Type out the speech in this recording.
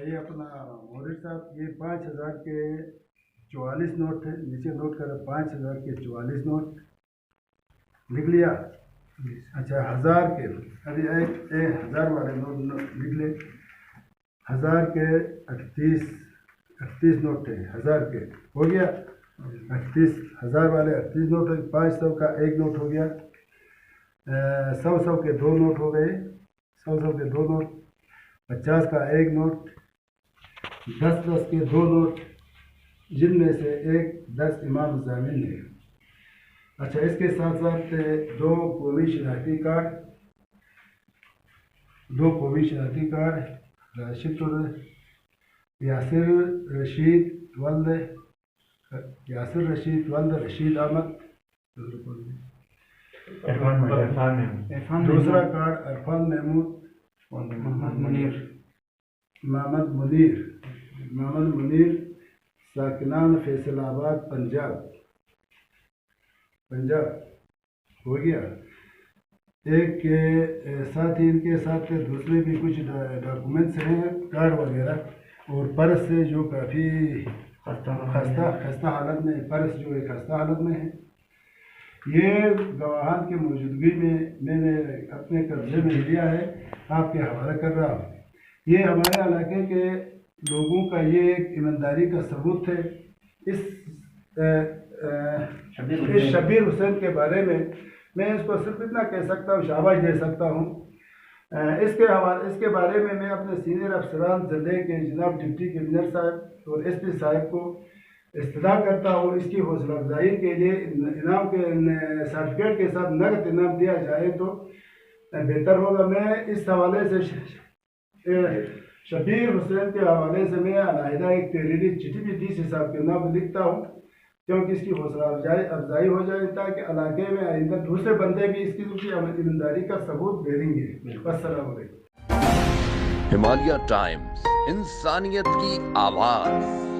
ये अपना मोदी साहब, ये 5,000 के 44 नोट है, नीचे नोट करें 5,000 के 44 नोट लिख लिया। अच्छा 1,000 के, अभी एक 1,000 वाले नोट लिख ले। 1,000 के 38 नोट थे, 1,000 के हो गया 38, 1,000 वाले 38 नोट हो गए। 500 का एक नोट हो गया, 100 के 2 नोट हो गए, 100 के 2 नोट, 50 का एक नोट, 10 के 2 नोट, जिनमें से एक 10 इमाम ज़मीन है। अच्छा इसके साथ साथ 2 कौमी शनाख्ती कार्ड, 2 कौमी शनाख्ती कार्ड, यासिर रशीद वल्द रशीद अहमद, दूसरा कार्ड इरफान महमूद मोहम्मद मुनीर साकिनान फैसलाबाद पंजाब हो गया। एक के साथ ही इनके साथ दूसरे भी कुछ डॉक्यूमेंट्स हैं, कार्ड वगैरह, और पर्स से जो काफ़ी खस्ता हालत में, पर्स जो है खस्ता हालत में है। ये गवाहान की मौजूदगी में मैंने अपने कब्जे में लिया है, आपके हवाले कर रहा हूँ। ये हमारे इलाके के लोगों का ये एक ईमानदारी का सबूत है। इस शबीर हुसैन के बारे में मैं इसको सिर्फ इतना कह सकता हूँ, शाबाश दे सकता हूँ। इसके बारे में मैं अपने सीनियर अफसरान ज़िले के जनाब डिप्टी कमिश्नर साहब और एसपी साहब को इस्तदा करता हूँ, इसकी हौसला अफजाई के लिए इनाम के सर्टिफिकेट के साथ नगद इनाम दिया जाए तो बेहतर होगा। मैं इस हवाले से शबीर हुसैन के हवाले से मैं अलहदा एक तहरीरी चिट्ठी भी डी सी साहब के नाम लिखता हूँ, क्योंकि इसकी हौसला अफजाई हो जाए, ताकि इलाके में आइंदा दूसरे बंदे भी इसकी ईमानदारी का सबूत दे देंगे। अस्सलाम वालेकुम। हिमालय टाइम्स, इंसानियत की आवाज़।